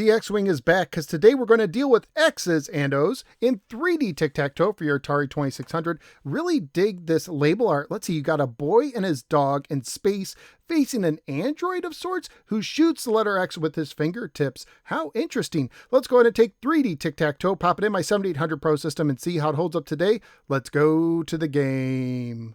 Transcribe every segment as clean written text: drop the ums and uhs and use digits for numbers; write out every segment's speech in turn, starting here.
The X-Wing is back because today we're going to deal with X's and O's in 3D Tic-Tac-Toe for your Atari 2600. Really dig this label art. Let's see, you got a boy and his dog in space facing an android of sorts who shoots the letter X with his fingertips. How interesting. Let's go ahead and take 3D Tic-Tac-Toe, pop it in my 7800 Pro system and see how it holds up today. Let's go to the game.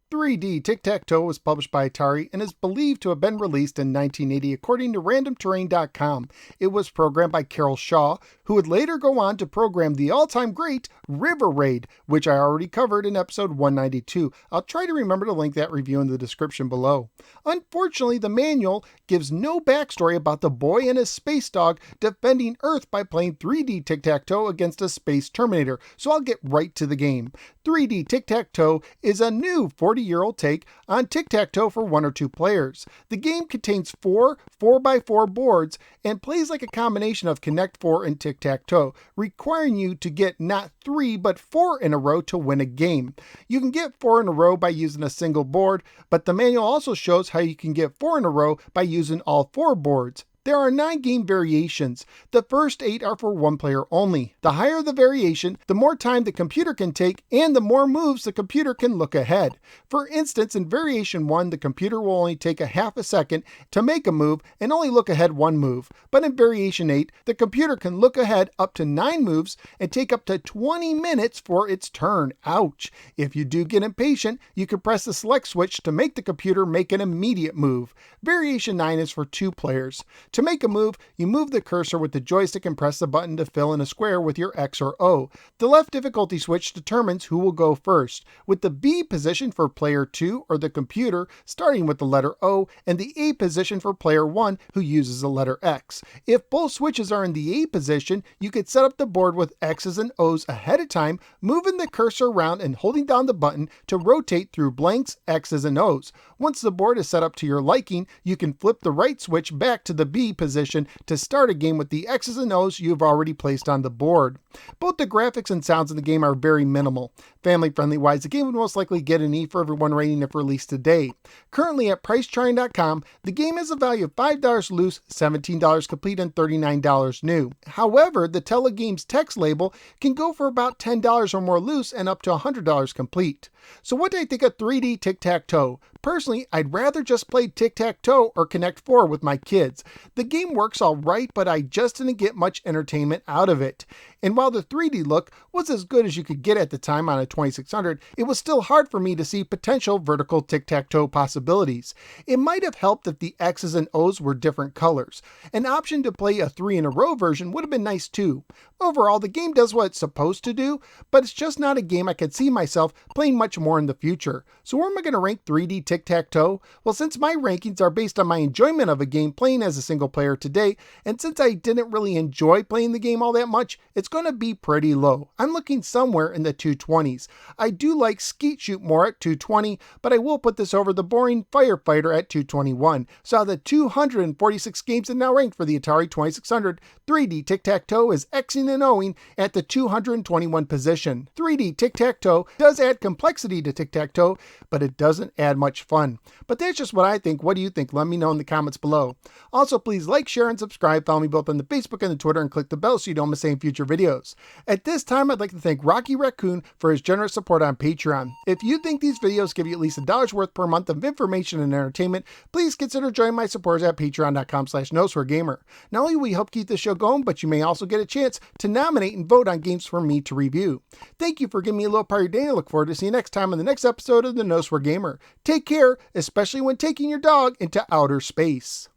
3D Tic-Tac-Toe was published by Atari and is believed to have been released in 1980 according to randomterrain.com. It was programmed by Carol Shaw, who would later go on to program the all-time great River Raid, which I already covered in episode 192. I'll try to remember to link that review in the description below. Unfortunately, the manual gives no backstory about the boy and his space dog defending Earth by playing 3D Tic-Tac-Toe against a space Terminator, so I'll get right to the game. 3D Tic-Tac-Toe is a new 40-year-old take on Tic-Tac-Toe for 1 or 2 players. The game contains 4 4x4 boards and plays like a combination of Connect 4 and Tic-Tac-Toe, requiring you to get not 3 but 4 in a row to win a game. You can get 4 in a row by using a single board, but the manual also shows how you can get 4 in a row by using all 4 boards. There are 9 game variations. The first 8 are for 1 player only. The higher the variation, the more time the computer can take and the more moves the computer can look ahead. For instance, in variation 1, the computer will only take a half a second to make a move and only look ahead 1 move. But in variation 8, the computer can look ahead up to 9 moves and take up to 20 minutes for its turn. Ouch! If you do get impatient, you can press the select switch to make the computer make an immediate move. Variation 9 is for 2 players. To make a move, you move the cursor with the joystick and press the button to fill in a square with your X or O. The left difficulty switch determines who will go first, with the B position for player 2 or the computer starting with the letter O and the A position for player 1 who uses the letter X. If both switches are in the A position, you could set up the board with X's and O's ahead of time, moving the cursor around and holding down the button to rotate through blanks, X's, and O's. Once the board is set up to your liking, you can flip the right switch back to the B position to start a game with the X's and O's you've already placed on the board. Both the graphics and sounds in the game are very minimal. Family friendly wise, the game would most likely get an E for everyone rating if released today. Currently at pricetrying.com, the game has a value of $5 loose, $17 complete, and $39 new. However, the Telegames text label can go for about $10 or more loose and up to $100 complete. So what do I think of 3D Tic-Tac-Toe? Personally, I'd rather just play Tic-Tac-Toe or Connect 4 with my kids. The game works alright, but I just didn't get much entertainment out of it. And while the 3D look was as good as you could get at the time on a 2600, it was still hard for me to see potential vertical Tic-Tac-Toe possibilities. It might have helped if the X's and O's were different colors. An option to play a 3 in a row version would have been nice too. Overall, the game does what it's supposed to do, but it's just not a game I could see myself playing much more in the future. So where am I going to rank 3D Tic-Tac-Toe? Well, since my rankings are based on my enjoyment of a game playing as a single player today, and since I didn't really enjoy playing the game all that much, it's going to be pretty low. I'm looking somewhere in the 220s. I do like Skeet Shoot more at 220, but I will put this over the boring Firefighter at 221. So out of the 246 games that now ranked for the Atari 2600, 3D Tic-Tac-Toe is Xing and O'ing at the 221 position. 3D Tic-Tac-Toe does add complexity to Tic-Tac-Toe, but it doesn't add much fun. But that's just what I think. What do you think? Let me know in the comments below. Also, please like, share, and subscribe. Follow me both on the Facebook and the Twitter, and click the bell so you don't miss any future videos. At this time, I'd like to thank Rocky Raccoon for his generous support on Patreon. If you think these videos give you at least $1 worth per month of information and entertainment, please consider joining my supporters at patreon.com/KnowsWhereGamer. Not only will we help keep the show going, but you may also get a chance to nominate and vote on games for me to review. Thank you for giving me a little part of your day. I look forward to seeing you next time on the next episode of the KnowsWhereGamer. Take care, especially when taking your dog into outer space.